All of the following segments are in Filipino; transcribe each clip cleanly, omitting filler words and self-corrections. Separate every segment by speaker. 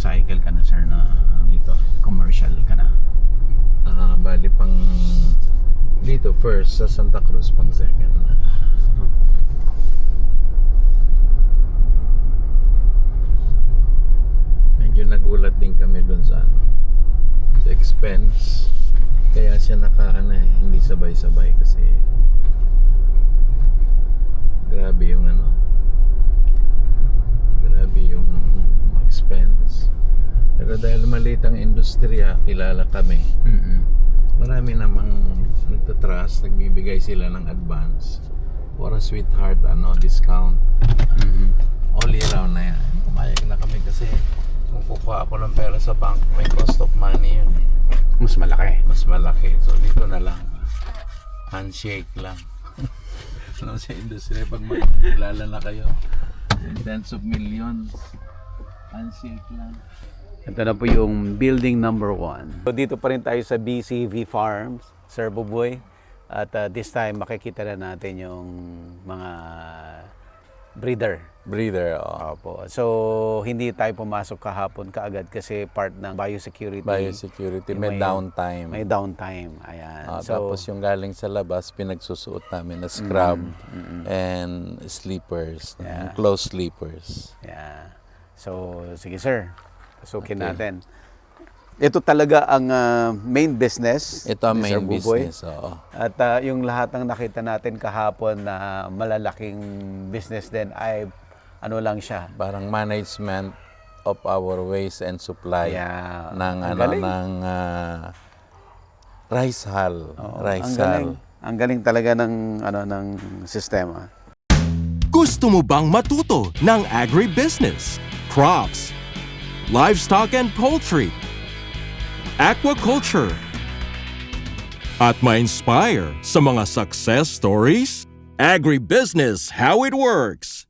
Speaker 1: cycle ka na, sir, na dito, commercial ka na?
Speaker 2: Bali pang dito first sa Santa Cruz, pang second na. Medyo nagulat din kami dun sa expense. Kaya siya hindi sabay-sabay kasi grabe yung grabe yung expense. Pero dahil maliit ang industriya, kilala kami. Marami namang nagtatrust, nagbibigay sila ng advance for a sweetheart discount. All year round na yan. Pumayag na kami kasi kung kukuha ako ng pera sa bank, may cost of money yun.
Speaker 1: Mas malaki.
Speaker 2: Mas malaki. So dito na lang. Handshake lang. Sa industry, pag makikilala na kayo, tens of millions. Handshake lang.
Speaker 1: Ito na po yung building number 1. So dito pa rin tayo sa BCV Farms, Sir Buboy. At this time, makikita na natin yung mga breeder. Opo. So, hindi tayo pumasok kahapon kaagad kasi part ng biosecurity.
Speaker 2: May downtime.
Speaker 1: May downtime. Ayan.
Speaker 2: Tapos yung galing sa labas, pinagsusuot namin na scrub and sleepers.
Speaker 1: Yeah.
Speaker 2: Close sleepers.
Speaker 1: Yeah. So, sige sir. Pasukin natin. Ito talaga ang main business.
Speaker 2: Ito ang
Speaker 1: ni Sir
Speaker 2: main
Speaker 1: Buboy.
Speaker 2: business. Oo.
Speaker 1: At yung lahat ng nakita natin kahapon na malalaking business din ay ano lang siya.
Speaker 2: Parang management of our waste and supply ng rice hull.
Speaker 1: Ang galing talaga ng sistema.
Speaker 3: Gusto mo bang matuto ng agribusiness, crops, livestock and poultry, aquaculture, at ma-inspire sa mga success stories? Agribusiness How It Works!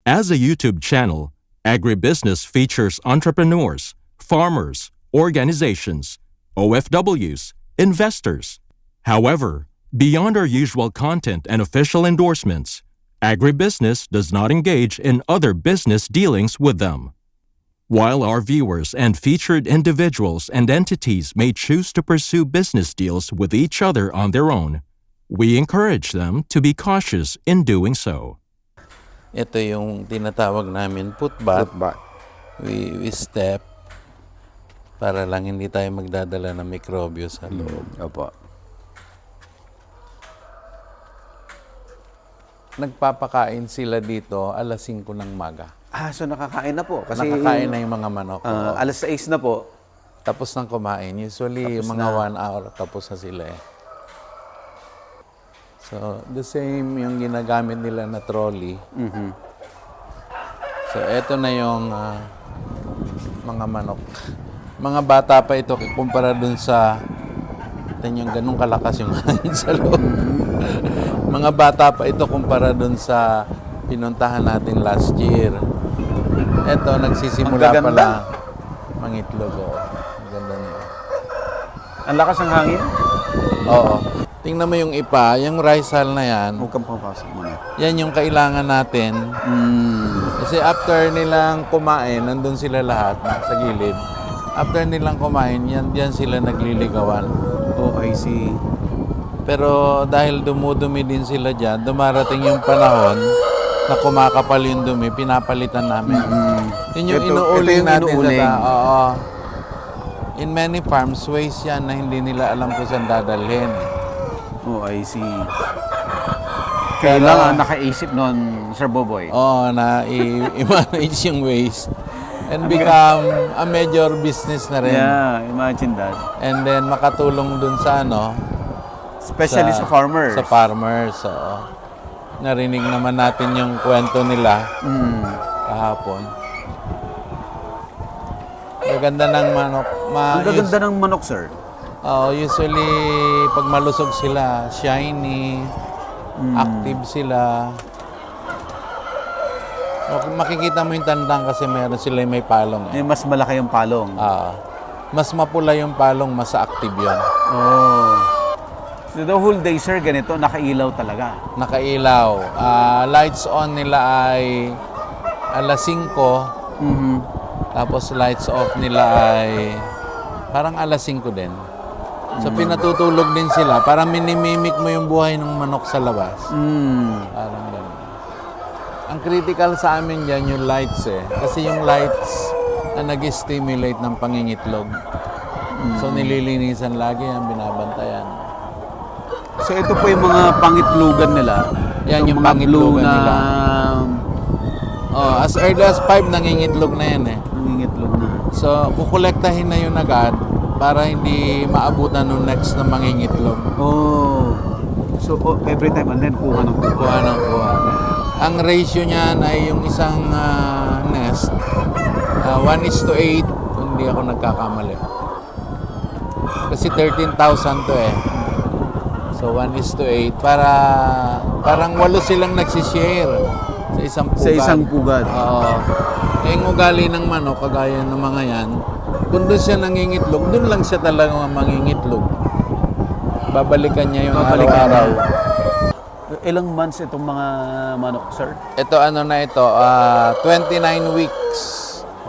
Speaker 3: As a YouTube channel, Agribusiness features entrepreneurs, farmers, organizations, OFWs, investors. However, beyond our usual content and official endorsements, Agribusiness does not engage in other business dealings with them. While our viewers and featured individuals and entities may choose to pursue business deals with each other on their own, we encourage them to be cautious in doing so.
Speaker 2: Ito yung tinatawag namin putbat. We step para lang hindi tayo magdadala ng mikrobyo sa loob.
Speaker 1: Opo.
Speaker 2: Nagpapakain sila dito alas 5 ng maga.
Speaker 1: So nakakain na po. Kasi
Speaker 2: Nakakain na yung mga manok.
Speaker 1: alas 6 na po.
Speaker 2: Tapos nang kumain. Usually,
Speaker 1: Tapos
Speaker 2: mga
Speaker 1: na.
Speaker 2: 1 hour tapos na sila eh. So, the same yung ginagamit nila na trolley. So, eto na yung mga manok. Mga bata pa ito kumpara dun sa yung ganun kalakas yung hangin sa loob. Mga bata pa ito kumpara dun sa pinuntahan natin last year. Eto, nagsisimula pa lang mangitlog. Ang ganda nila.
Speaker 1: Ang lakas ng hangin?
Speaker 2: Oo. Tingnan mo yung ipa, yung rice hull na yan.
Speaker 1: Huwag kang papasok muna.
Speaker 2: Yan yung kailangan natin. Kasi after nilang kumain, nandun sila lahat sa gilid. After nilang kumain, yan sila nagliligawan.
Speaker 1: Oh, I see.
Speaker 2: Pero dahil dumudumi din sila dyan, dumarating yung panahon na kumakapal yung dumi, pinapalitan namin. Yun yung inuuling natin. Oo. In many farms, waste yan na hindi nila alam kung saan dadalhin.
Speaker 1: Oh, I see. Kailangan nakaisip nun, Sir Buboy.
Speaker 2: Oo, na i-manage yung waste. And become a major business na rin.
Speaker 1: Yeah, imagine that.
Speaker 2: And then makatulong dun sa
Speaker 1: Especially sa farmers.
Speaker 2: Sa farmers, oo. Narinig naman natin yung kwento nila kahapon. Gaganda ng manok.
Speaker 1: Ang gaganda ng manok, sir.
Speaker 2: Usually, pag malusog sila, shiny, active sila. Makikita mo yung tandang kasi meron sila yung may palong.
Speaker 1: Mas malaki yung palong.
Speaker 2: Mas mapula yung palong, mas active yun.
Speaker 1: Oh. So the whole day, sir, ganito, nakailaw talaga?
Speaker 2: Nakailaw. Lights on nila ay alas 5. Tapos lights off nila ay parang alas 5 din. So pinatutulog din sila para minimimik mo yung buhay ng manok sa labas. Parang ganun. Ang critical sa amin dyan yung lights eh. Kasi yung lights na nag-stimulate ng pangingitlog. So nililinisan lagi ang binabantayan.
Speaker 1: So ito po yung mga pangitlugan nila.
Speaker 2: Yan yung
Speaker 1: mga
Speaker 2: pangitlugan
Speaker 1: blue na
Speaker 2: nila. Oh, as early as 5 nangingitlog na yan eh.
Speaker 1: nangingitlog na.
Speaker 2: So kukolektahin na yun agad para hindi maabutan ng next na mangingitlog.
Speaker 1: Oh. So every time and then kuha ng kuha.
Speaker 2: Kuha ng kuha. Ang ratio niyan ay yung isang nest 1:8 kung hindi ako nagkakamali. Kasi 13,000 to eh. So 1:8 para parang 8 silang nagsishare sa isang pugad.
Speaker 1: Sa isang pugad.
Speaker 2: Oo. Kaya yung ugali ng manok, kagaya ng mga yan, kung doon siya nangingitlog, doon lang siya talagang mangingitlog. Babalikan niya yung araw-araw.
Speaker 1: Ilang months itong mga manok, sir?
Speaker 2: Ito ano na ito, 29 weeks,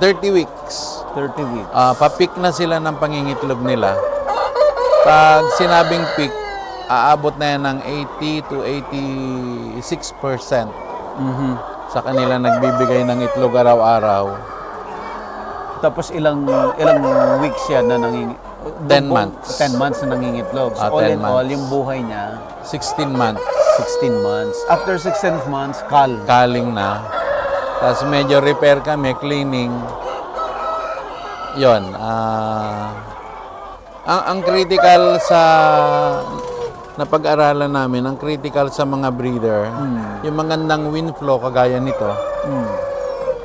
Speaker 2: 30 weeks.
Speaker 1: 30 weeks.
Speaker 2: Pa-peak na sila ng pangingitlog nila. Pag sinabing peak, aabot na yan ng 80 to 86% sa kanila nagbibigay ng itlog araw-araw.
Speaker 1: Tapos ilang weeks yan na
Speaker 2: 10 months.
Speaker 1: 10 months na nangingitlog. So
Speaker 2: 10
Speaker 1: all in all,
Speaker 2: months.
Speaker 1: yung buhay niya,
Speaker 2: 16 months.
Speaker 1: 16 months. After 16 months,
Speaker 2: Kaling na. Tapos medyo repair kami, cleaning. Yon. Ang critical sa napag-aralan namin, ang critical sa mga breeder, yung magandang wind flow kagaya nito,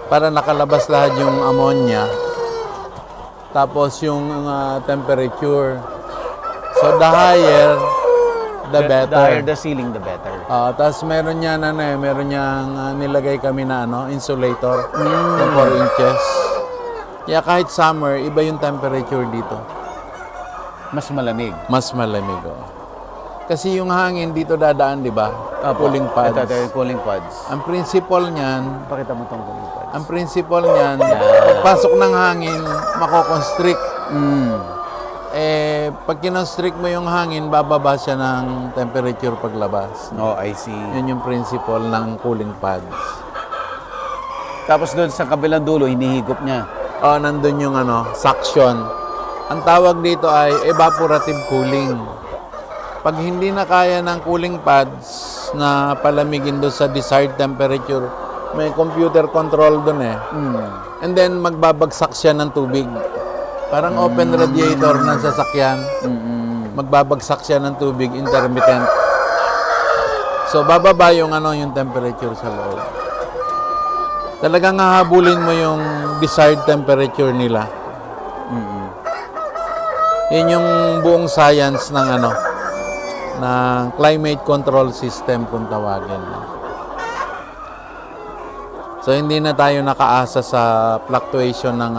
Speaker 2: para nakalabas lahat yung ammonia, tapos yung temperature. So the higher, the better.
Speaker 1: The higher the ceiling, the better.
Speaker 2: Tapos meron niya meron niyang nilagay kami na insulator ng 4 inches. Kaya kahit summer, iba yung temperature dito.
Speaker 1: Mas malamig.
Speaker 2: Mas malamig, oh. Kasi yung hangin dito dadaan, di ba? Cooling pads.
Speaker 1: Ito yung cooling pads.
Speaker 2: Ang principle niyan,
Speaker 1: Pakita mo tong cooling pads.
Speaker 2: ang principle niyan, pagpasok ng hangin, mako-constrict. Pag kinonstrict mo yung hangin, bababa siya ng temperature paglabas.
Speaker 1: Oh, I see.
Speaker 2: Yun yung principle ng cooling pads.
Speaker 1: Tapos doon sa kabilang dulo, hinihigop niya.
Speaker 2: Nandun yung suction. Ang tawag dito ay evaporative cooling. Pag hindi na kaya ng cooling pads na palamigin doon sa desired temperature, may computer control doon eh. And then magbabagsak siya ng tubig. Parang open radiator ng sasakyan. Magbabagsak siya ng tubig, intermittent. So bababa yung yung temperature sa loob. Talagang hahabulin mo yung desired temperature nila. Yun yung buong science ng ng climate control system kung tawagin. So hindi na tayo nakaasa sa fluctuation ng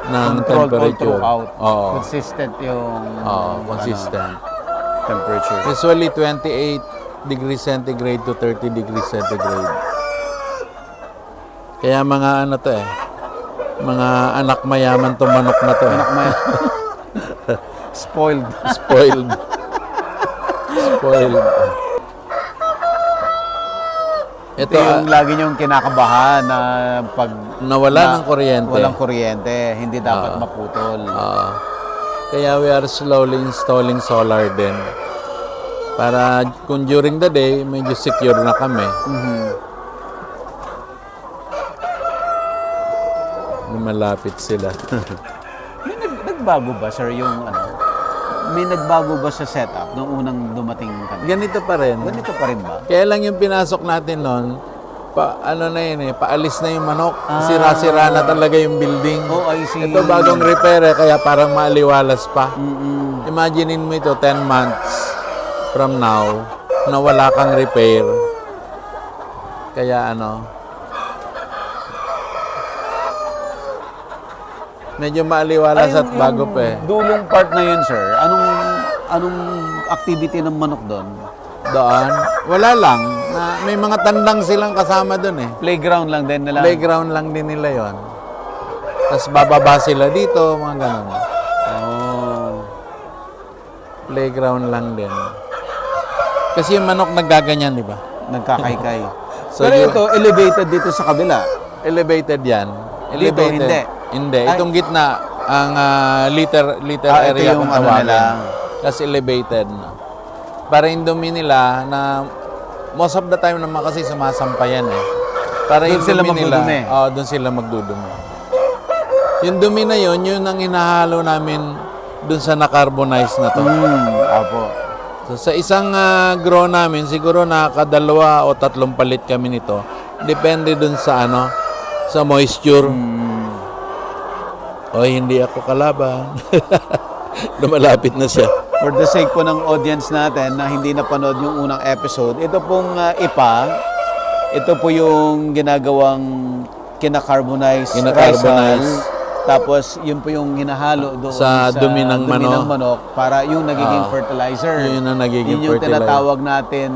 Speaker 2: ng temperature.
Speaker 1: Throughout.
Speaker 2: Oo.
Speaker 1: Consistent yung
Speaker 2: consistent.
Speaker 1: Temperature.
Speaker 2: Usually 28 degrees centigrade to 30 degrees centigrade. Kaya mga to mga anak mayaman to manok na to.
Speaker 1: Anak may spoiled.
Speaker 2: Spoiled. Spoiled.
Speaker 1: Ito yung lagi niyong kinakabahan na pag
Speaker 2: nawala ng kuryente.
Speaker 1: Walang kuryente, hindi dapat maputol.
Speaker 2: Kaya we are slowly installing solar din. Para kung during the day, medyo secure na kami. Malapit sila.
Speaker 1: May nagbago ba, sir, yung may nagbago ba sa setup nung unang dumating kami?
Speaker 2: Ganito pa rin.
Speaker 1: Ganito pa rin ba?
Speaker 2: Kaya lang yung pinasok natin noon, paalis na yung manok. Sira-sira na talaga yung building.
Speaker 1: Oh, I see.
Speaker 2: Ito bagong repair kaya parang maaliwalas pa. Imaginein mo ito 10 months from now na wala kang repair. Kaya medyo maaliwalas at bago pa eh.
Speaker 1: Dulong part na yun, sir. Anong activity ng manok doon?
Speaker 2: Doon, wala lang. May mga tandang silang kasama doon eh.
Speaker 1: Playground lang din nila.
Speaker 2: Playground lang din nila yon. Tapos bababa sila dito, mga ganun.
Speaker 1: Oh.
Speaker 2: Playground lang din. Kasi yung manok naggaganyan, di ba?
Speaker 1: Nagkakaykay.
Speaker 2: So,
Speaker 1: Pero ito, elevated dito sa kabila.
Speaker 2: Elevated yan.
Speaker 1: Dito,
Speaker 2: Elevated.
Speaker 1: hindi.
Speaker 2: Hindi.
Speaker 1: Ay.
Speaker 2: Itong gitna, ang liter
Speaker 1: Ito
Speaker 2: area
Speaker 1: yung
Speaker 2: kung
Speaker 1: ano
Speaker 2: tawagin.
Speaker 1: nila.
Speaker 2: Kasi elevated. Para yung dumi nila na most of the time naman kasi sumasampayan eh. Para
Speaker 1: Doon
Speaker 2: yung
Speaker 1: sila
Speaker 2: dumi nila,
Speaker 1: magdudumi.
Speaker 2: doon sila magdudumi. Yung dumi na yun ang hinahalo namin doon sa na-carbonize na to.
Speaker 1: Apo.
Speaker 2: So, sa isang grow namin, siguro nakakadalawa o 3 palit kami nito. Depende dun sa sa moisture. O hindi ako kalaban. Lumalapit na siya.
Speaker 1: For the sake po ng audience natin na hindi napanood yung unang episode, ito pong ipa, ito po yung ginagawang kinakarbonize rice. Tapos yun po yung hinahalo doon
Speaker 2: Sa dumi ng manok.
Speaker 1: para yung nagiging fertilizer.
Speaker 2: Yun ang nagiging
Speaker 1: Yun yung
Speaker 2: fertilizer.
Speaker 1: tinatawag natin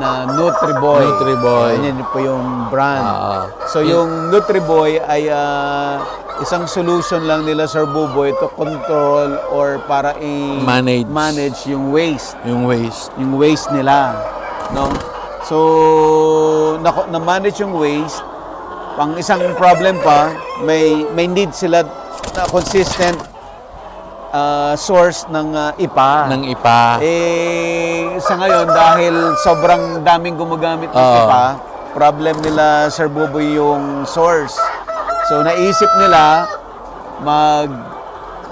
Speaker 1: na Nutriboy.
Speaker 2: Nutriboy.
Speaker 1: Yan po yung brand. So
Speaker 2: Yun-
Speaker 1: yung Nutriboy ay isang solution lang nila, Sir Buboy, to control or para
Speaker 2: Manage.
Speaker 1: yung waste.
Speaker 2: Yung waste.
Speaker 1: Yung waste nila. No? So, na-manage yung waste. Pang isang problem pa, may need sila na consistent source ng IPA.
Speaker 2: Ng ipa.
Speaker 1: Sa ngayon, dahil sobrang daming gumagamit ng IPA, problem nila, Sir Buboy, yung source. So, naisip nila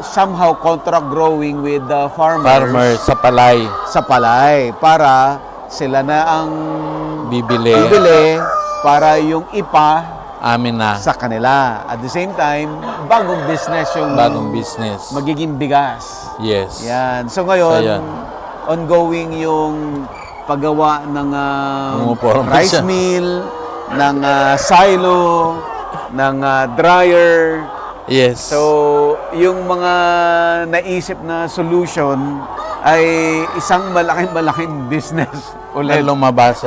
Speaker 1: somehow contract growing with the
Speaker 2: Farmers sa palay.
Speaker 1: sa palay para sila na ang
Speaker 2: Bibili.
Speaker 1: para yung IPA
Speaker 2: Amin na.
Speaker 1: sa kanila. At the same time, bagong business yung
Speaker 2: Bagong business.
Speaker 1: magiging bigas.
Speaker 2: Yes.
Speaker 1: Yan. So ngayon,
Speaker 2: So, yan.
Speaker 1: ongoing yung paggawa ng
Speaker 2: Pumuporma
Speaker 1: rice
Speaker 2: siya.
Speaker 1: mill, ng silo, ng dryer.
Speaker 2: Yes.
Speaker 1: So, yung mga naisip na solution ay isang malaking business ulit.
Speaker 2: na lumabas.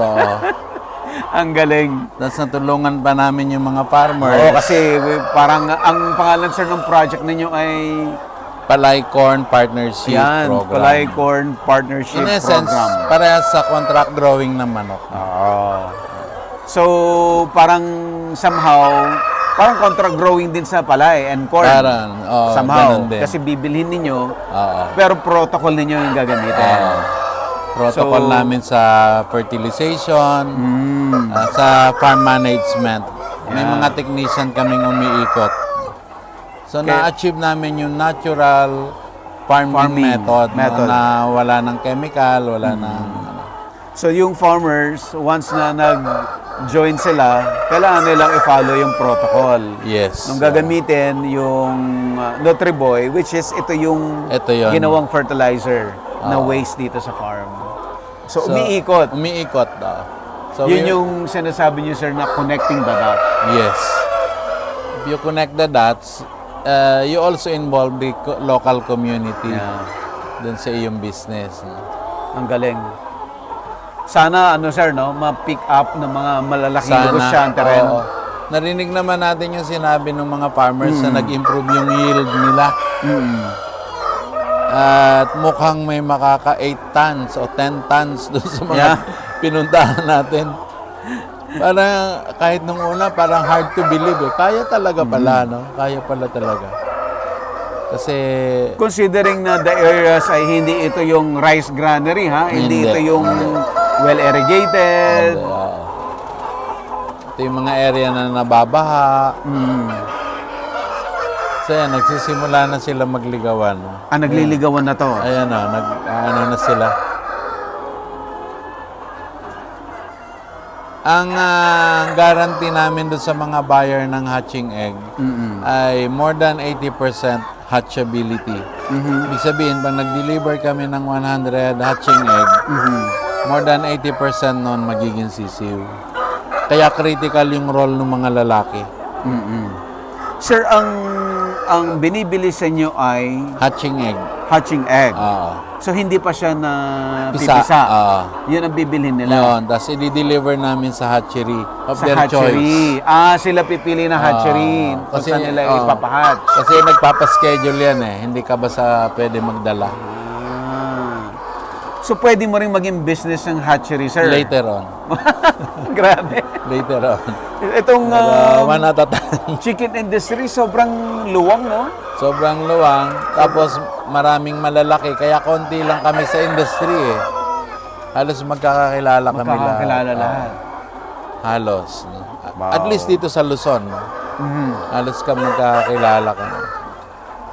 Speaker 1: Ang galing.
Speaker 2: Tapos natulungan pa namin yung mga farmers.
Speaker 1: Oo, kasi parang ang pangalan, sir, ng project ninyo ay
Speaker 2: Palay Corn Partnership Program.
Speaker 1: Palay Corn Partnership
Speaker 2: In essence,
Speaker 1: Program.
Speaker 2: parehas sa contract growing ng manok.
Speaker 1: So, parang somehow, parang contract growing din sa palay and corn.
Speaker 2: Parang,
Speaker 1: somehow.
Speaker 2: ganun din.
Speaker 1: Kasi bibilhin ninyo,
Speaker 2: Oo.
Speaker 1: pero protocol ninyo yung gagamitin.
Speaker 2: Protocol
Speaker 1: So,
Speaker 2: namin sa fertilization, sa farm management. May
Speaker 1: Yeah.
Speaker 2: mga technician kaming umiikot. So,
Speaker 1: Okay.
Speaker 2: na-achieve namin yung natural farming method. Na wala ng chemical, wala ng...
Speaker 1: So, yung farmers, once na nag-join sila, kailangan nilang i-follow yung protocol.
Speaker 2: Yes.
Speaker 1: Nung gagamitin yung Nutriboy, which is ito yung
Speaker 2: Ito yun.
Speaker 1: ginawang fertilizer na waste dito sa farm. So, umiikot.
Speaker 2: Umiikot daw. So,
Speaker 1: Yun yung sinasabi niyo, sir, na connecting the dot.
Speaker 2: Yes. If you connect the dots, you also involve the local community dun sa iyong business.
Speaker 1: Ang galing. Sana, sir, ma-pick up ng mga malalaking negosyante rin.
Speaker 2: oo. Narinig naman natin yung sinabi ng mga farmers na nag-improve yung yield nila. At mukhang may makaka 8 tons o 10 tons doon sa mga pinuntahan natin. Parang kahit nung una, parang hard to believe eh. Kaya talaga pala, no? Kaya pala talaga. Kasi
Speaker 1: Considering na the areas ay hindi ito yung rice granary, ha? Hindi
Speaker 2: Hindi.
Speaker 1: ito yung well-irrigated.
Speaker 2: ito yung mga area na nababaha. So yan, nagsisimula na sila magligawan.
Speaker 1: Nagliligawan na to.
Speaker 2: Ayan o, ano na sila. Ang guarantee namin doon sa mga buyer ng hatching egg ay more than 80% hatchability. Ibig sabihin, pag nag-deliver kami ng 100 hatching egg, more than 80% nun magiging sisiw. Kaya critical yung role ng mga lalaki.
Speaker 1: Sir, ang binibili sa inyo ay
Speaker 2: Hatching egg.
Speaker 1: hatching egg.
Speaker 2: Oo.
Speaker 1: So hindi pa siya na
Speaker 2: Pisa.
Speaker 1: pipisa.
Speaker 2: Oo.
Speaker 1: Yun ang bibilhin nila.
Speaker 2: Yun, tapos i-deliver namin sa hatchery of
Speaker 1: Sa
Speaker 2: their choice.
Speaker 1: hatchery. Sila pipili ng hatchery. Kung
Speaker 2: kasi,
Speaker 1: saan nila
Speaker 2: oo.
Speaker 1: ipapahatch.
Speaker 2: Kasi nagpapaschedule yan eh. Hindi ka basta pwede magdala.
Speaker 1: So pwede mo rin maging business ng hatchery, sir?
Speaker 2: Later on.
Speaker 1: Grabe.
Speaker 2: Later on.
Speaker 1: Itong
Speaker 2: One at a time.
Speaker 1: chicken industry, sobrang luwang, no?
Speaker 2: Sobrang luwang. Tapos maraming malalaki. Kaya konti lang kami sa industry eh. Halos magkakakilala kami lahat.
Speaker 1: Magkakakilala lahat.
Speaker 2: Halos. No?
Speaker 1: Wow.
Speaker 2: At least dito sa Luzon. No? Halos ka magkakakilala kami.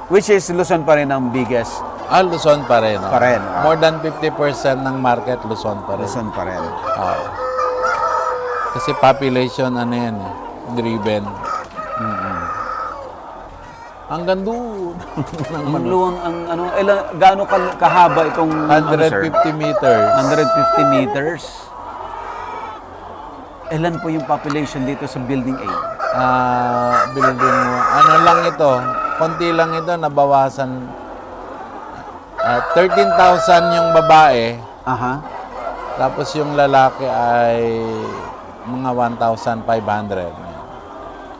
Speaker 1: Which is Luzon pa rin ang biggest.
Speaker 2: Luzon pa rin. No?
Speaker 1: Pa rin.
Speaker 2: More than 50% ng market, Luzon pa rin.
Speaker 1: Luzon pa rin.
Speaker 2: Kasi population, ano yan eh, driven. Hanggang doon.
Speaker 1: Ang luwang, ang ano, gaano kahaba itong
Speaker 2: 150 meters.
Speaker 1: 150 meters. Ilan po yung population dito sa Building 8?
Speaker 2: Building mo. Ano lang ito, konti lang ito, nabawasan. 13,000 yung babae,
Speaker 1: Aha.
Speaker 2: tapos yung lalaki ay mga 1,500.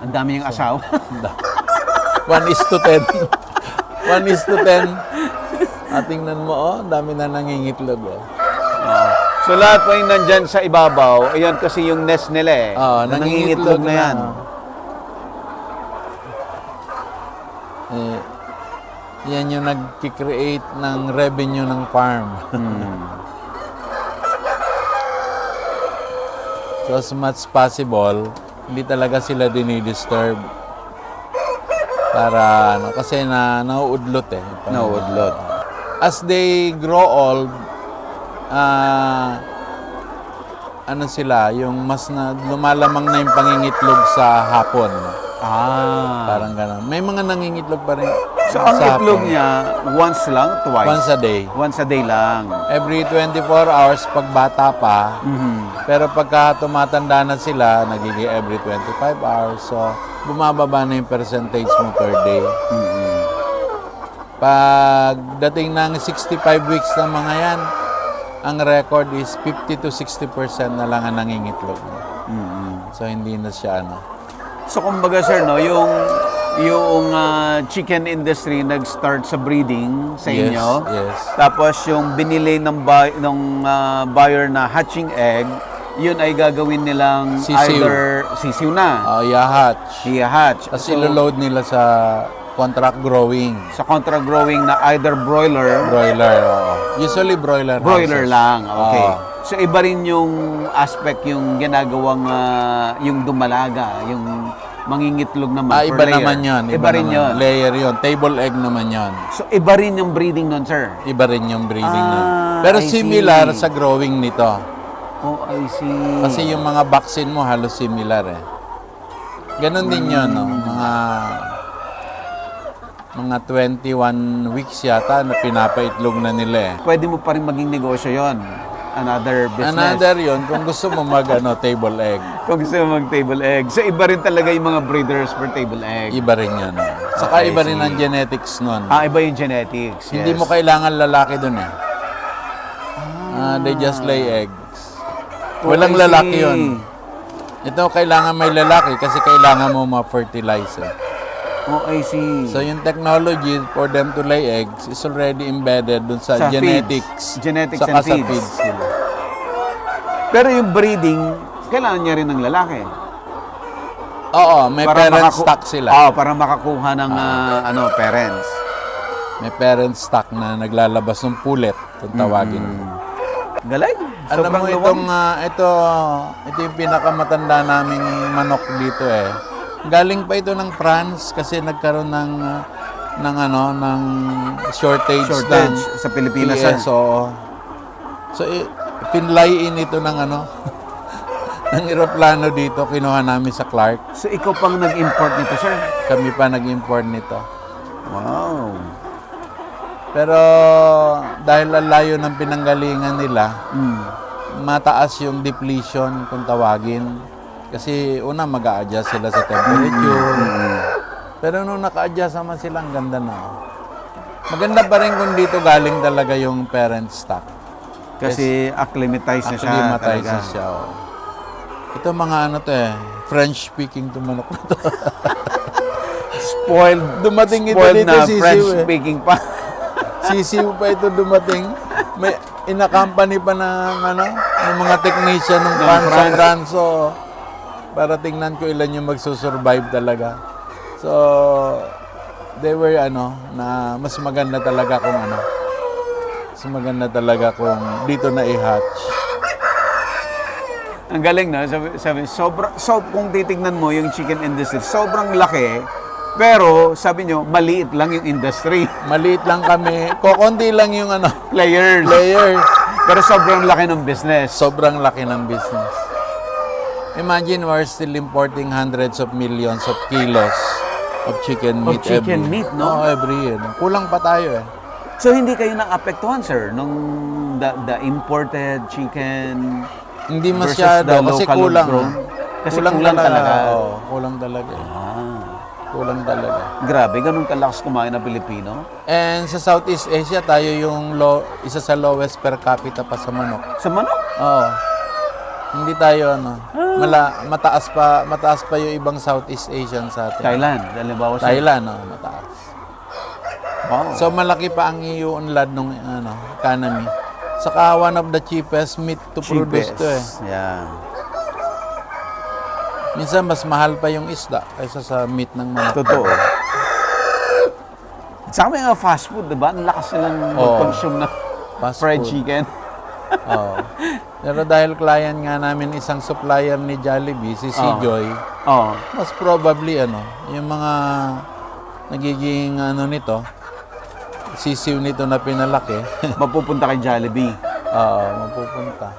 Speaker 1: Ang dami yung asawa.
Speaker 2: 1:10. 1:10. Tingnan mo, ang dami na nangingitlog.
Speaker 1: So lahat po yung nandyan sa ibabaw, ayan kasi yung nest nila eh. Na
Speaker 2: Nangingitlog
Speaker 1: na yan.
Speaker 2: Yan yung nag-create ng revenue ng farm. So as much possible, hindi talaga sila dinidisturb. Para ano, kasi nauudlot eh.
Speaker 1: Nauudlot.
Speaker 2: As they grow old, ano sila, yung mas lumalamang na yung pangingitlog sa hapon. Parang gano'n. May mga nangingitlog pa rin.
Speaker 1: So ang
Speaker 2: sa
Speaker 1: itlog
Speaker 2: hapon.
Speaker 1: niya, once lang, twice?
Speaker 2: Once a day.
Speaker 1: Once a day lang.
Speaker 2: Every 24 hours pag bata pa. Pero pagka tumatanda na sila, nagiging every 25 hours. So, bumababa na yung percentage mo per day. Pag dating ng 65 weeks ng mga yan, ang record is 50 to 60% na lang ang nangingitlog. So, hindi na siya ano.
Speaker 1: So kumbaga sir, no, yung chicken industry nag-start sa breeding sa
Speaker 2: Yes,
Speaker 1: inyo.
Speaker 2: yes.
Speaker 1: Tapos yung binili ng buyer na hatching egg, yun ay gagawin nilang
Speaker 2: Sisiw.
Speaker 1: either sisiw na,
Speaker 2: I-hatch.
Speaker 1: i-hatch.
Speaker 2: Tapos ilo-load nila sa contract growing.
Speaker 1: Sa contra growing na either broiler
Speaker 2: Usually broiler
Speaker 1: broiler
Speaker 2: houses.
Speaker 1: lang. Okay.
Speaker 2: Oo.
Speaker 1: So iba rin yung aspect yung ginagawang yung dumalaga, yung mangingitlog naman per
Speaker 2: Iba
Speaker 1: layer.
Speaker 2: naman yun.
Speaker 1: Iba rin
Speaker 2: naman.
Speaker 1: yun.
Speaker 2: Layer yun. Table egg naman yun.
Speaker 1: So iba rin yung breeding nun, sir.
Speaker 2: Iba rin yung breeding nun.
Speaker 1: Ah,
Speaker 2: Pero
Speaker 1: I
Speaker 2: similar
Speaker 1: see.
Speaker 2: sa growing nito.
Speaker 1: Oh, I see.
Speaker 2: Kasi yung mga vaccine mo halos similar eh. Ganon din yun, no? Mga 21 weeks yata na pinapaitlog na nila eh.
Speaker 1: Pwede mo pa rin maging negosyo yon. Another business.
Speaker 2: Another yun, kung gusto mo table egg.
Speaker 1: Kung gusto mo mag-table egg. So iba rin talaga yung mga breeders for table egg.
Speaker 2: Iba rin yun. Saka
Speaker 1: Okay,
Speaker 2: iba rin
Speaker 1: see.
Speaker 2: ang genetics nun.
Speaker 1: Iba yung genetics.
Speaker 2: Hindi
Speaker 1: yes.
Speaker 2: mo kailangan lalaki dun eh. They just lay eggs. Walang
Speaker 1: I see.
Speaker 2: lalaki yun. Ito kailangan may lalaki kasi kailangan mo ma-fertilize eh.
Speaker 1: Oh, I see.
Speaker 2: So yung technology for them to lay eggs is already embedded dun sa,
Speaker 1: Sa
Speaker 2: genetics.
Speaker 1: feeds. Genetics
Speaker 2: saka
Speaker 1: and
Speaker 2: sa
Speaker 1: feeds.
Speaker 2: feeds nila.
Speaker 1: Pero yung breeding, kailangan niya rin ng lalaki.
Speaker 2: Oo, may parent stock sila.
Speaker 1: Para makakuha ng parents.
Speaker 2: May parent stock na naglalabas ng pulet, kung tawagin.
Speaker 1: Galing.
Speaker 2: Alam mo
Speaker 1: luwang.
Speaker 2: ito yung pinakamatanda naming manok dito eh. Galing pa ito ng France kasi nagkaroon ng shortage
Speaker 1: sa Pilipinas. sir.
Speaker 2: PSO. So pinlayin ito ng ng eroplano dito, kinuha namin sa Clark.
Speaker 1: So ikaw pang nag-import nito, sir?
Speaker 2: Kami pa nag-import nito.
Speaker 1: Wow.
Speaker 2: Pero dahil ang layo ng pinanggalingan nila, mataas yung depletion kung tawagin. Kasi una mag-a-adjust sila sa temperature. Pero nung naka-adjust naman sila, ang ganda na. Maganda pa rin kung dito galing talaga yung parent stock.
Speaker 1: Kasi acclimatize na siya
Speaker 2: Acclimatize
Speaker 1: talaga.
Speaker 2: na siya. Oh. Ito mga ano to French speaking to manok na to.
Speaker 1: Spoiled.
Speaker 2: Dumating ito
Speaker 1: Spoiled
Speaker 2: dito
Speaker 1: na
Speaker 2: sisiw
Speaker 1: French
Speaker 2: eh.
Speaker 1: speaking pa.
Speaker 2: Sisiw pa ito dumating. May ina-company pa ng mga technician ng France. So, para tingnan ko ilan yung magsusurvive talaga. So, they were na mas maganda talaga kung mas maganda talaga kung dito na i-hatch.
Speaker 1: Ang galing, no? Kung titignan mo yung chicken industry, sobrang laki, pero sabi nyo, maliit lang yung industry.
Speaker 2: Maliit lang kami. Kokonti lang yung
Speaker 1: Players. Pero sobrang laki ng business.
Speaker 2: Sobrang laki ng business. Imagine we're still importing hundreds of millions of kilos of chicken meat every year. Kulang pa tayo eh.
Speaker 1: So hindi kayo naapektuhan, sir, nung the imported chicken
Speaker 2: Hindi
Speaker 1: versus
Speaker 2: masyado
Speaker 1: the
Speaker 2: kasi
Speaker 1: local
Speaker 2: kulang.
Speaker 1: grown? Kasi kulang talaga.
Speaker 2: Oo, kulang talaga. Kulang talaga.
Speaker 1: Grabe, ganun kalakas kumain na Pilipino.
Speaker 2: And sa Southeast Asia, tayo yung isa sa lowest per capita pa sa manok.
Speaker 1: Sa manok?
Speaker 2: Oo. Hindi tayo mataas pa yung ibang Southeast Asian sa atin.
Speaker 1: Thailand, halimbawa sa
Speaker 2: Thailand, mataas.
Speaker 1: Wow.
Speaker 2: So malaki pa ang iuunlad ng economy. Saka one of the cheapest meat to produce to eh.
Speaker 1: Yeah.
Speaker 2: Minsan mas mahal pa yung isda kaysa sa meat ng manok.
Speaker 1: Totoo. Sa amin nga fast food, diba? Ang lakas nilang mag-consume ng
Speaker 2: Fast
Speaker 1: fried
Speaker 2: food.
Speaker 1: chicken.
Speaker 2: Oo. Pero dahil client nga namin isang supplier ni Jollibee, si Joy,
Speaker 1: Oh.
Speaker 2: most probably yung mga nagiging nito, sisiw nito na pinalaki,
Speaker 1: Mapupunta kay Jollibee.
Speaker 2: mapupunta.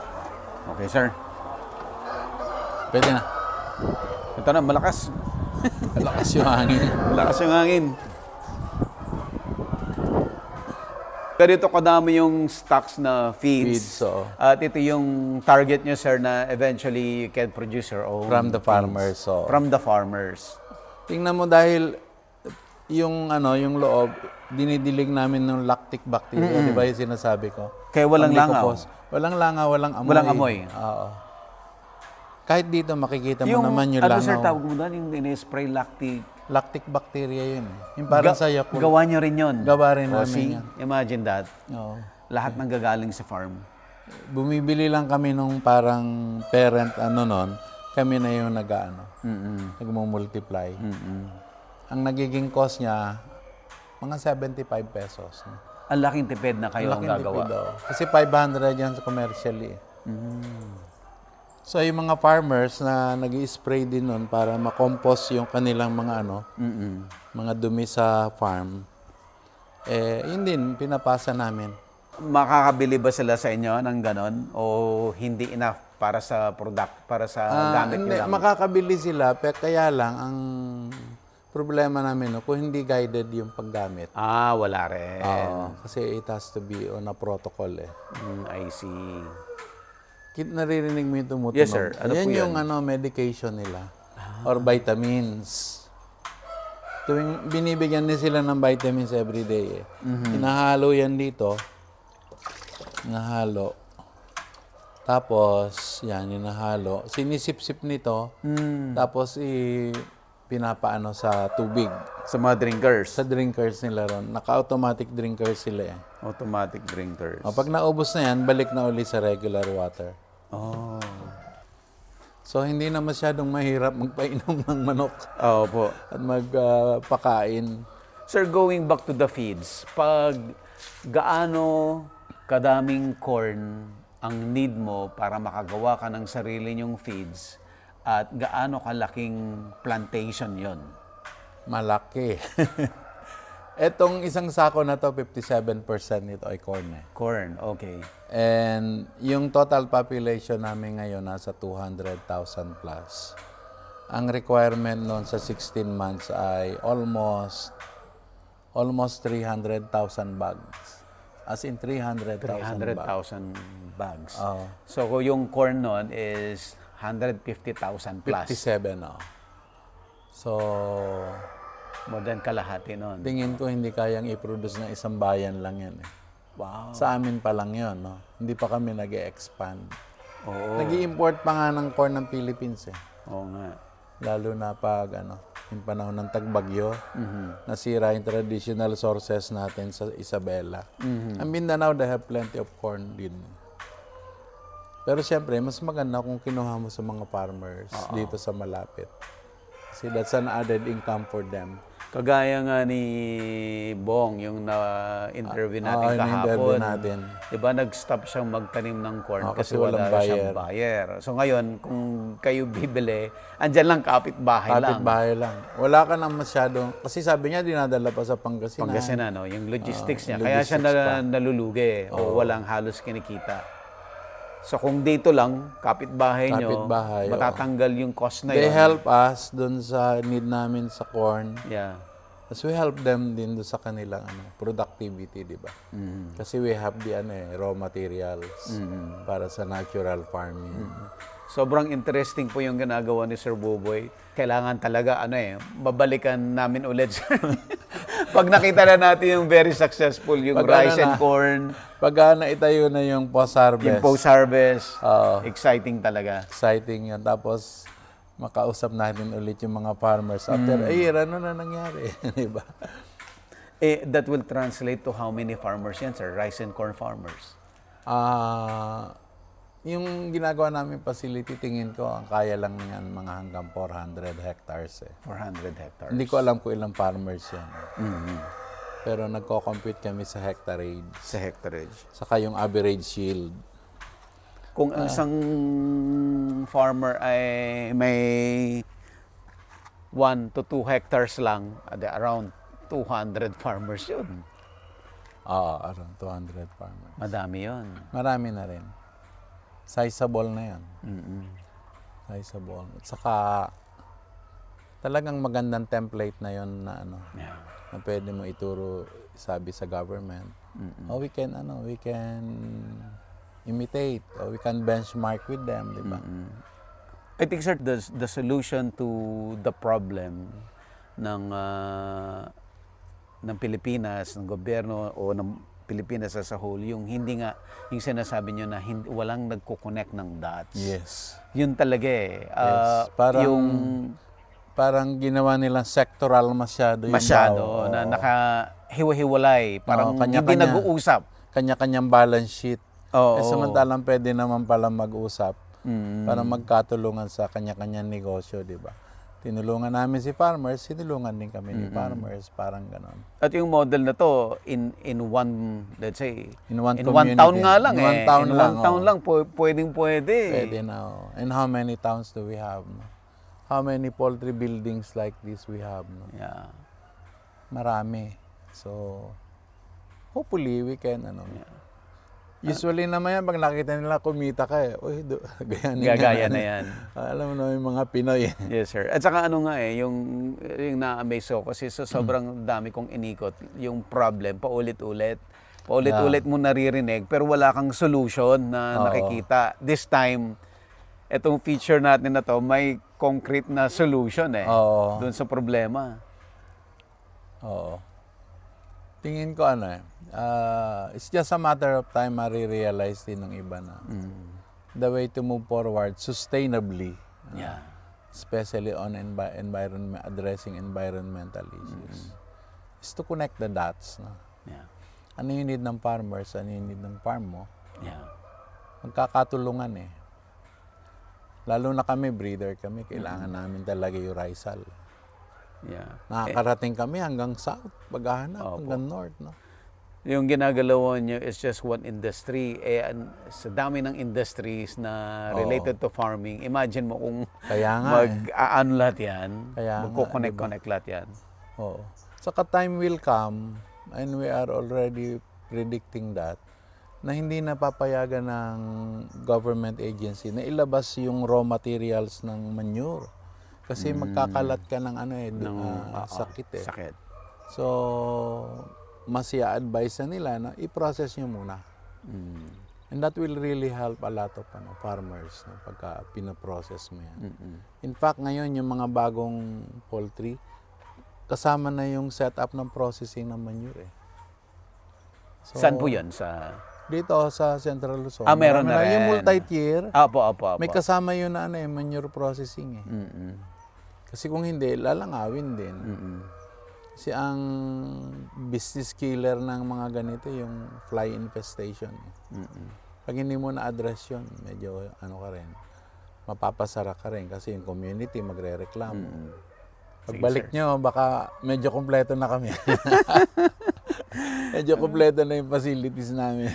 Speaker 1: Okay, sir.
Speaker 2: Pwede na.
Speaker 1: Ito na, malakas.
Speaker 2: Malakas yung hangin.
Speaker 1: Malakas yung hangin. Pero ito kadami yung stocks na feeds.
Speaker 2: Feeds, oo.
Speaker 1: At ito yung target nyo, sir, na eventually you can produce your own
Speaker 2: From the
Speaker 1: feeds.
Speaker 2: farmers. So.
Speaker 1: From the farmers.
Speaker 2: Tingnan mo dahil yung loob, dinidilig namin ng lactic bacteria, di ba yung sinasabi ko?
Speaker 1: Kaya walang langaw.
Speaker 2: Walang langaw, walang amoy.
Speaker 1: Walang amoy.
Speaker 2: Oo. Kahit dito makikita mo
Speaker 1: Yung,
Speaker 2: naman yung
Speaker 1: ano sir,
Speaker 2: langaw.
Speaker 1: tawag mo doon, yung in-spray
Speaker 2: Lactic bacteria yun. Yung parang sa Yakult.
Speaker 1: Gawa nyo rin yun.
Speaker 2: Gawa rin
Speaker 1: O,
Speaker 2: namin
Speaker 1: see,
Speaker 2: yan.
Speaker 1: imagine that.
Speaker 2: Oo.
Speaker 1: Lahat ng gagaling sa farm.
Speaker 2: Bumibili lang kami nung parang parent nun, kami na yung nagmumultiply. Ang nagiging cost niya, mga 75 pesos.
Speaker 1: Ang laking tipid na kayo ang gagawa.
Speaker 2: tipid daw. Kasi 500 yan sa commercially. So yung mga farmers na nag-i-spray din nun para makompos yung kanilang mga mga dumi sa farm, yun din, pinapasa namin.
Speaker 1: Makakabili ba sila sa inyo ng ganon? O hindi enough para sa product, para sa gamit nyo
Speaker 2: Hindi,
Speaker 1: lang?
Speaker 2: makakabili sila, pero kaya lang, ang problema namin, kung hindi guided yung paggamit.
Speaker 1: Wala rin.
Speaker 2: Kasi it has to be on a protocol eh.
Speaker 1: I see.
Speaker 2: Naririnig mo yung tumutunog.
Speaker 1: Yes, sir. Ano
Speaker 2: yan
Speaker 1: po yan?
Speaker 2: yung medication nila. Or vitamins. Tuwing binibigyan din sila ng vitamins every day. Hinahalo yan dito. Hinahalo. Tapos, yan, hinahalo. Sinisip-sip nito. Tapos, pinapaano sa tubig.
Speaker 1: Sa mga drinkers?
Speaker 2: Sa drinkers nila ron. Naka-automatic drinkers sila eh.
Speaker 1: Automatic drinkers.
Speaker 2: Pag naubos na yan, balik na uli sa regular water. So, hindi na masyadong mahirap magpainom ng manok
Speaker 1: Opo.
Speaker 2: at magpakain.
Speaker 1: Sir, going back to the feeds, pag gaano kadaming corn ang need mo para makagawa ka ng sarili nyong feeds at gaano kalaking plantation yon?
Speaker 2: Malaki. Etong isang sako na to, 57% nito ay corn eh.
Speaker 1: Corn, okay.
Speaker 2: And yung total population namin ngayon nasa 200,000 plus. Ang requirement noon sa 16 months ay almost 300,000 bags. As in 300,000 bags.
Speaker 1: 300,000 bags.
Speaker 2: Oo.
Speaker 1: So, yung corn nun is 150,000 plus.
Speaker 2: 57, oh. So,
Speaker 1: More than kalahati nun.
Speaker 2: Tingin ko hindi kayang i-produce ng isang bayan lang yan eh.
Speaker 1: Wow.
Speaker 2: Sa amin pa lang yun, no? Hindi pa kami nag-expand.
Speaker 1: Oo.
Speaker 2: Nag-i-import pa nga ng corn ng Philippines eh.
Speaker 1: Oo nga.
Speaker 2: Lalo na pag yung panahon ng tagbagyo,
Speaker 1: Mhm.
Speaker 2: nasira yung traditional sources natin sa Isabela.
Speaker 1: Mhm.
Speaker 2: Ang Mindanao, they have plenty of corn din. Pero siyempre, mas maganda kung kinuha mo sa mga farmers dito sa malapit. Kasi that's an added income for them.
Speaker 1: Kagaya nga ni Bong, yung na-interview natin
Speaker 2: in-interview
Speaker 1: kahapon.
Speaker 2: natin.
Speaker 1: Diba nag-stop siyang magtanim ng corn kasi
Speaker 2: kasi
Speaker 1: wala
Speaker 2: walang
Speaker 1: siyang buyer. So ngayon, kung kayo bibili, andyan lang kapitbahay lang.
Speaker 2: Kapit-bahay lang. Wala ka na masyadong, kasi sabi niya dinadala pa sa Pangasinan.
Speaker 1: Pangasinan, no? Yung logistics niya.
Speaker 2: logistics
Speaker 1: Kaya siya
Speaker 2: pa.
Speaker 1: nalulugi o walang halos kinikita. So kung dito lang, kapitbahay nyo,
Speaker 2: Kapitbahay,
Speaker 1: matatanggal yung cost na
Speaker 2: They
Speaker 1: yun.
Speaker 2: help us dun sa need namin sa corn.
Speaker 1: Yeah.
Speaker 2: As we help them din dun sa kanilang productivity, di ba? Kasi we have the raw materials para sa natural farming.
Speaker 1: Sobrang interesting po yung ginagawa ni Sir Buboy. Kailangan talaga, babalikan namin ulit. Pag nakita na natin yung very successful, yung
Speaker 2: Pag
Speaker 1: rice and corn,
Speaker 2: Pag naitayo na yung post-harvest,
Speaker 1: yung post-harvest,
Speaker 2: Oo.
Speaker 1: exciting talaga.
Speaker 2: exciting yun. Tapos, makausap natin ulit yung mga farmers. After a year, ano na nangyari? Di ba?
Speaker 1: That will translate to how many farmers yan, sir? Rice and corn farmers.
Speaker 2: Yung ginagawa namin facility, tingin ko, ang kaya lang yan mga hanggang 400 hectares eh.
Speaker 1: 400 hectares.
Speaker 2: Hindi ko alam kung ilang farmers yan.
Speaker 1: Mhm.
Speaker 2: Pero nagko-compute kami sa hectarage.
Speaker 1: Sa hectarage.
Speaker 2: Saka yung average yield.
Speaker 1: Kung ang isang farmer ay may 1 to 2 hectares lang, around 200 farmers yun.
Speaker 2: Around 200 farmers.
Speaker 1: Madami yun.
Speaker 2: Marami na rin. Sizable na yan.
Speaker 1: Mm-mm.
Speaker 2: Sizable. At saka, talagang magandang template na yon na
Speaker 1: Yeah.
Speaker 2: na pwede mo ituro, sabi sa government. We can imitate, or we can benchmark with them, di ba?
Speaker 1: I think, sir, the solution to the problem ng Pilipinas, ng gobyerno o ng Pilipinas as a whole, yung hindi nga, yung sinasabi nyo na walang nagko-connect ng dots.
Speaker 2: Yes.
Speaker 1: Yun talaga eh.
Speaker 2: Yes. Parang ginawa nilang sectoral masyado yung
Speaker 1: Masyado, na nakahiwa-hiwalay. Parang hindi
Speaker 2: kanya-kanya.
Speaker 1: nag-uusap.
Speaker 2: Kanya-kanyang balance sheet.
Speaker 1: Oo.
Speaker 2: Samantalang pwede naman pala mag-usap
Speaker 1: Mm.
Speaker 2: para magkatulungan sa kanya-kanyang negosyo, di ba? Tinulungan namin si farmers, tinulungan din kami ni farmers, parang ganon.
Speaker 1: At yung model na to, in one, let's say,
Speaker 2: In one
Speaker 1: one
Speaker 2: community.
Speaker 1: town nga lang
Speaker 2: In one town
Speaker 1: in
Speaker 2: lang,
Speaker 1: one town lang, pwede.
Speaker 2: Pwede na. And how many towns do we have? No? How many poultry buildings like this we have? No?
Speaker 1: Yeah.
Speaker 2: Marami. So, hopefully we can, Usually naman yan, pag nakita nila kumita ka uy,
Speaker 1: Gagaya na yan.
Speaker 2: Alam mo na yung mga Pinoy.
Speaker 1: Yes, sir. At saka yung na-amaze ko kasi sobrang dami kong inikot, yung problem, paulit-ulit mo naririnig, pero wala kang solution na nakikita. This time, itong feature natin na to, may concrete na solution doon sa problema.
Speaker 2: Oo. Tingin ko it's just a matter of time marirealize din ng iba na the way to move forward sustainably,
Speaker 1: Yeah.
Speaker 2: especially on environment, addressing environmental issues, is to connect the dots. No?
Speaker 1: Yeah.
Speaker 2: Ano yung need ng farmers, ano yung need ng farm mo,
Speaker 1: Yeah.
Speaker 2: magkakatulungan eh. Lalo na kami, breeder kami, kailangan namin talaga yung Rizal.
Speaker 1: Yeah.
Speaker 2: Nakakarating kami hanggang south, paghahanap, hanggang north. No?
Speaker 1: Yung ginagalawan nyo is just one industry. Sa dami ng industries na related to farming, imagine mo kung
Speaker 2: Kaya nga
Speaker 1: mag-aano lahat yan,
Speaker 2: Kaya nga,
Speaker 1: magko-connect lahat yan.
Speaker 2: Oo. Saka time will come, and we are already predicting that, na hindi na papayagan ng government agency na ilabas yung raw materials ng manure. Kasi magkakalat ka ng sakit eh.
Speaker 1: Sakit.
Speaker 2: So, mas i-advise na nila na i-process nyo muna. And that will really help a lot of farmers pagka pinoprocess mo yan. In fact, ngayon yung mga bagong poultry, kasama na yung setup ng processing ng manure eh. So,
Speaker 1: Saan po yun? Sa...
Speaker 2: Dito sa Central Luzon.
Speaker 1: Meron
Speaker 2: Marami
Speaker 1: na rin.
Speaker 2: Yung multi-tier,
Speaker 1: Apo.
Speaker 2: may kasama yun na manure processing eh.
Speaker 1: Mm-mm.
Speaker 2: Kasi kung hindi, lalangawin din.
Speaker 1: Mm-mm.
Speaker 2: Kasi ang business killer ng mga ganito, yung fly infestation.
Speaker 1: Mm-mm.
Speaker 2: Pag hindi mo na-address yun, medyo ano ka rin, mapapasara ka rin kasi yung community magre-reklamo.
Speaker 1: Mm-mm.
Speaker 2: Pagbalik nyo, baka medyo kompleto na kami. Medyo kompleto na yung facilities namin.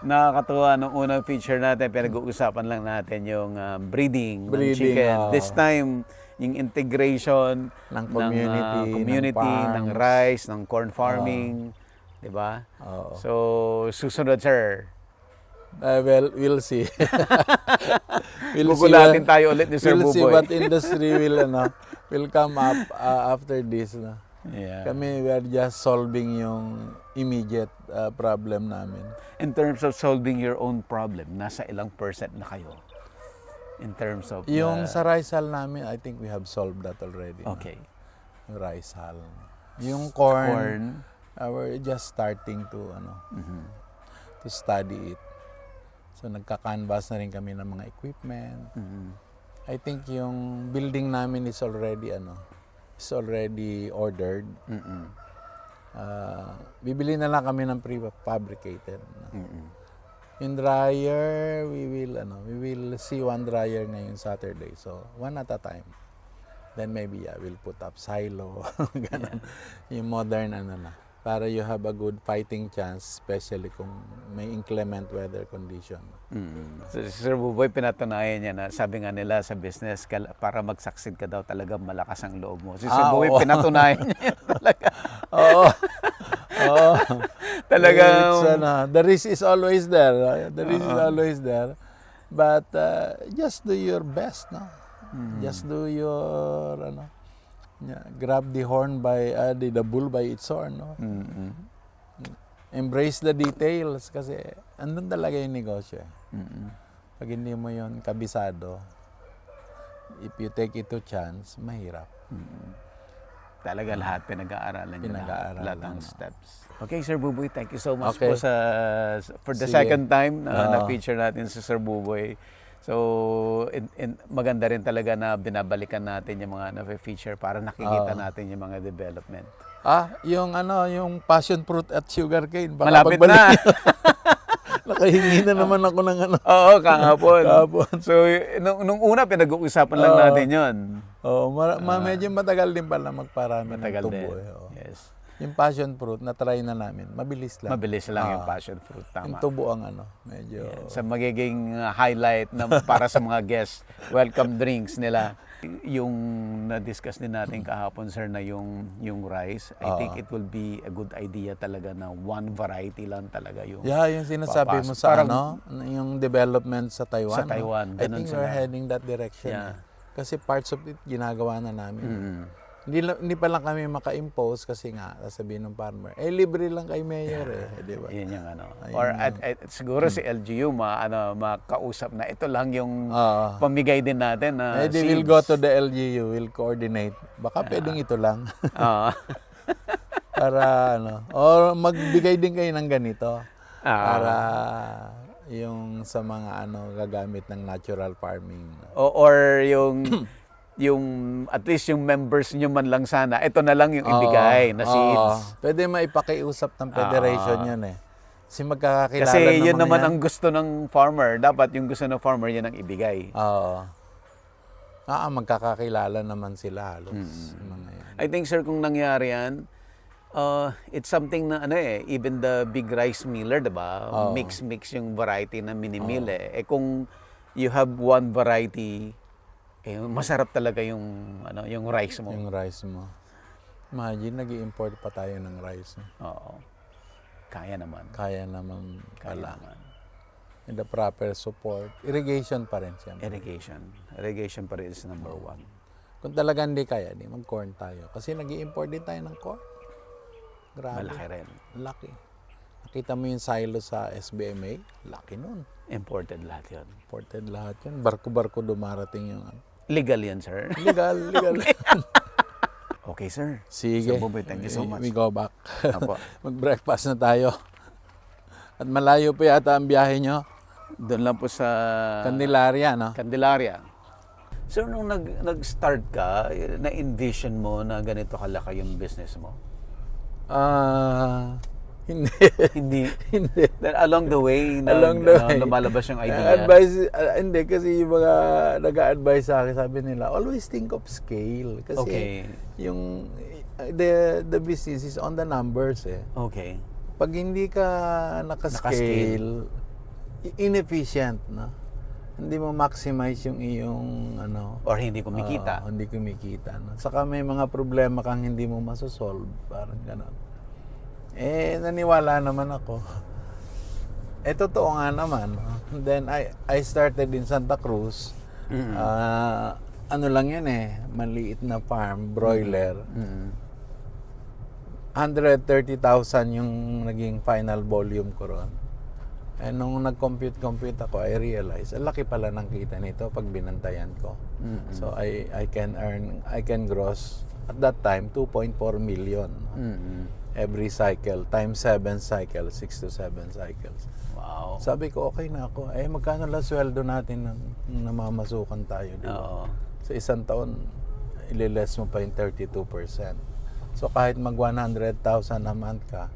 Speaker 1: Nakakatuwa nung unang feature natin, pinag-uusapan lang natin yung breeding ng
Speaker 2: Breeding,
Speaker 1: chicken.
Speaker 2: oo.
Speaker 1: This time, yung integration
Speaker 2: Ng community,
Speaker 1: ng
Speaker 2: farms.
Speaker 1: rice, ng corn farming, di ba?
Speaker 2: Oo.
Speaker 1: So, susunod, sir.
Speaker 2: Well, we'll see.
Speaker 1: Gugulatin tayo ulit ni Sir
Speaker 2: We'll see
Speaker 1: Buboy.
Speaker 2: what industry will come up after this. No?
Speaker 1: Yeah.
Speaker 2: Kami, we are just solving yung immediate problem namin.
Speaker 1: In terms of solving your own problem, nasa ilang percent na kayo? In terms of...
Speaker 2: Yung sa rice hull namin, I think we have solved that already.
Speaker 1: Okay.
Speaker 2: No? Yung rice hull. Yung corn,
Speaker 1: Corn.
Speaker 2: we're just starting to to study it. So nagka-canvas na rin kami ng mga equipment. I think yung building namin is already ordered. Bibili na lang kami ng pre-fabricated. Yung dryer, we will see one dryer ngayong Saturday. So one at a time. Then maybe we'll put up silo. Ganun. Yung modern na. Para you have a good fighting chance, especially kung may inclement weather condition.
Speaker 1: So, si Sir Buboy, pinatunayan niya na sabi nga nila sa business, para mag-succeed ka daw talaga malakas ang loob mo. Si Sir Buboy, pinatunayan niya talaga.
Speaker 2: Oo. Oo.
Speaker 1: Talagang...
Speaker 2: The risk is always there. The risk is always there. But just do your best, no? Just do your, grab the horn by, the bull by its horn, no? Embrace the details kasi andun talaga yung negosyo. Pag hindi mo yon kabisado, if you take it to chance, mahirap.
Speaker 1: Talaga lahat pinag-aaralan niyo lahat ng
Speaker 2: Pinag-aaralan.
Speaker 1: steps. Okay, Sir Buboy, thank you so much
Speaker 2: Okay.
Speaker 1: po for the
Speaker 2: Sige.
Speaker 1: second time na
Speaker 2: Oo.
Speaker 1: na-feature natin si Sir Buboy. So, maganda rin talaga na binabalikan natin yung mga na-feature para nakikita natin yung mga development.
Speaker 2: Yung passion fruit at sugarcane. Baka
Speaker 1: Malapit
Speaker 2: pagbalik-
Speaker 1: na!
Speaker 2: Nakahingi na naman ako ng
Speaker 1: Oo, kahapon.
Speaker 2: Kahapon.
Speaker 1: So, nung una, pinag-uusapan lang natin yon.
Speaker 2: Medyo matagal din pala magparami
Speaker 1: Matagal
Speaker 2: ng tubo.
Speaker 1: din.
Speaker 2: Oo.
Speaker 1: Yes.
Speaker 2: Yung passion fruit, na-try na namin. Mabilis lang.
Speaker 1: Mabilis lang yung passion fruit.
Speaker 2: Yung
Speaker 1: Tama.
Speaker 2: tubo ang medyo...
Speaker 1: Sa magiging highlight para sa mga guests, welcome drinks nila. Yung na-discuss din natin kahapon, sir, na yung rice, I think it will be a good idea talaga na one variety lang talaga yung...
Speaker 2: yung sinasabi mo sa yung development sa Taiwan.
Speaker 1: Sa Taiwan,
Speaker 2: I
Speaker 1: ganun
Speaker 2: think we're
Speaker 1: sila.
Speaker 2: heading that direction.
Speaker 1: Yeah.
Speaker 2: Kasi parts of it, ginagawa na namin. Hindi pa lang kami maka-impose kasi nga, sasabihin ng farmer, libre lang kay mayor di ba?
Speaker 1: Yun yung Or siguro si LGU makausap na ito lang yung pamigay din natin na
Speaker 2: They will go to the LGU, will coordinate. Baka pwedeng ito lang. Para or magbigay din kayo ng ganito. Para yung sa mga gagamit ng natural farming.
Speaker 1: Or yung at least yung members nyo man lang sana, ito na lang yung ibigay na seeds.
Speaker 2: Pwede maipakiusap ng federation yan Kasi magkakakilala
Speaker 1: Kasi yun naman
Speaker 2: yan.
Speaker 1: ang gusto ng farmer. Dapat yung gusto ng farmer, yan ang ibigay.
Speaker 2: Magkakakilala naman sila halos. Mga yan.
Speaker 1: I think, sir, kung nangyari yan, it's something na even the big rice miller, diba? Mix yung variety na mini-mill kung you have one variety, masarap talaga yung rice mo.
Speaker 2: Yung rice mo. Imagine, nag-i-import pa tayo ng rice.
Speaker 1: Oo. Kaya naman.
Speaker 2: Kaya naman pala.
Speaker 1: Kailangan.
Speaker 2: And the proper support. Irrigation pa rin siya.
Speaker 1: Irrigation pa rin is number one.
Speaker 2: Kung talaga hindi kaya, mag-corn tayo. Kasi nag-i-import din tayo ng corn. Grabe.
Speaker 1: Malaki rin.
Speaker 2: Laki. Nakita mo yung silo sa SBMA? Laki nun.
Speaker 1: Imported lahat yun.
Speaker 2: Imported lahat yun. Barko-barko dumarating yung
Speaker 1: Legal yan, sir.
Speaker 2: Legal.
Speaker 1: Okay, sir.
Speaker 2: Sige.
Speaker 1: Sir Buboy, thank you so much.
Speaker 2: We go back.
Speaker 1: Apo.
Speaker 2: Mag-breakfast na tayo. At malayo pa yata ang biyahe nyo.
Speaker 1: Doon lang po sa
Speaker 2: Candelaria, no?
Speaker 1: Candelaria. Sir, nung nag-start ka, na-envision mo na ganito kalaki yung business mo?
Speaker 2: Hindi.
Speaker 1: Hindi.
Speaker 2: Hindi.
Speaker 1: Then along the way, lumalabas yung idea.
Speaker 2: Hindi, kasi yung mga nag-a-advise sa akin, sabi nila, always think of scale. Kasi
Speaker 1: Okay.
Speaker 2: yung the business is on the numbers eh.
Speaker 1: Okay.
Speaker 2: Pag hindi ka naka-scale, inefficient, no? Hindi mo maximize yung iyong
Speaker 1: Or hindi kumikita.
Speaker 2: hindi kumikita. No? Saka may mga problema kang hindi mo masosolve, parang gano'n. Naniwala naman ako. Totoo nga naman. No? Then I started in Santa Cruz.
Speaker 1: Mm-hmm.
Speaker 2: Ano lang yun maliit na farm, broiler.
Speaker 1: Mm-hmm.
Speaker 2: 130,000 yung naging final volume ko ron. Nung nag-compute ako, I realized, laki pala ng kita nito pag binantayan ko.
Speaker 1: Mm-hmm.
Speaker 2: So I can gross at that time 2.4 million
Speaker 1: Mm-hmm.
Speaker 2: every cycle times 7 cycles, 6 to 7 cycles.
Speaker 1: Wow.
Speaker 2: Sabi ko, okay na ako. Magkano lang sweldo natin nang namamasukan tayo, di ba?
Speaker 1: Oo.
Speaker 2: Sa isang taon, ililess mo pa yung 32%. So kahit mag 100,000 a month ka,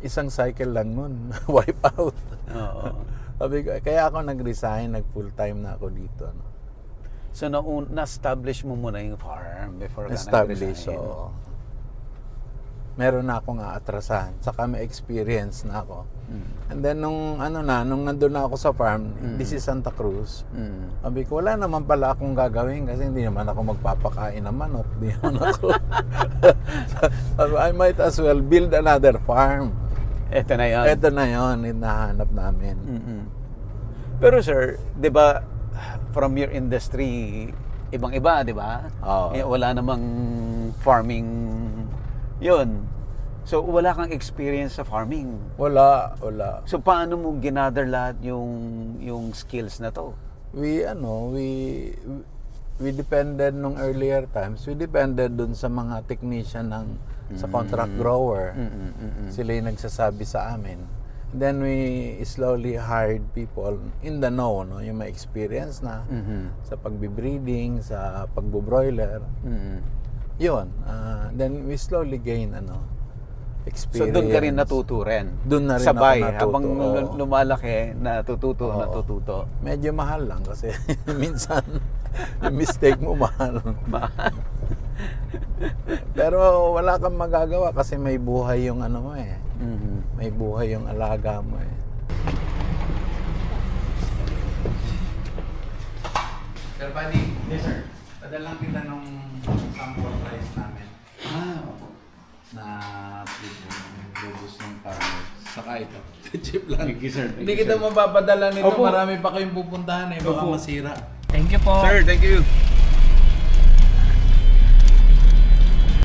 Speaker 2: isang cycle lang nun, wipe out.
Speaker 1: Oo.
Speaker 2: Sabi ko, kaya ako nag-resign, nag-full time na ako dito. No?
Speaker 1: So, na-establish mo muna yung farm before ka
Speaker 2: Establish,
Speaker 1: nag-resign?
Speaker 2: oo. Meron na akong atrasan, saka may experience na ako. And then nung nandun na ako sa farm, this is Santa Cruz. Sabi ko, wala naman pala akong gagawin kasi hindi naman ako magpapakain ng manok. Hindi naman ako. Sabi, I might as well build another farm.
Speaker 1: Ito na yun.
Speaker 2: Ito na yun, hinahanap namin.
Speaker 1: Pero sir, di ba, from your industry, ibang-iba, di ba?
Speaker 2: Oo.
Speaker 1: Wala namang farming yun. So, wala kang experience sa farming.
Speaker 2: Wala.
Speaker 1: So, paano mo ginather lahat yung skills na to?
Speaker 2: We depended nung earlier times, we depended dun sa mga technician sa contract grower. Sila yung nagsasabi sa amin. Then we slowly hired people in the know, no? Yung may experience na sa pagbibreeding, sa pagbobroiler. Yun. Then we slowly gain experience.
Speaker 1: So, doon ka rin natuto rin?
Speaker 2: Doon na rin
Speaker 1: sabay,
Speaker 2: ako natuto.
Speaker 1: habang lumalaki, natututo.
Speaker 2: Medyo mahal lang kasi minsan yung mistake mo mahal. Pero wala kang magagawa kasi may buhay yung mo May buhay yung alaga mo Sir Buddy. Yes, sir. Padalang kita nung sample price namin. Na bubus ng farmers. Saka ito. Cheap lang.
Speaker 1: Thank you, sir. Thank
Speaker 2: Hindi
Speaker 1: you,
Speaker 2: kita
Speaker 1: sir.
Speaker 2: mapapadala nito.
Speaker 1: Opo.
Speaker 2: Marami pa kayong pupuntahan baka
Speaker 1: Opo.
Speaker 2: masira.
Speaker 4: Thank you po.
Speaker 1: Sir, thank you.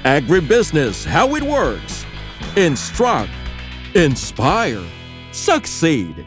Speaker 3: Agribusiness, how it works. Instruct, inspire, succeed.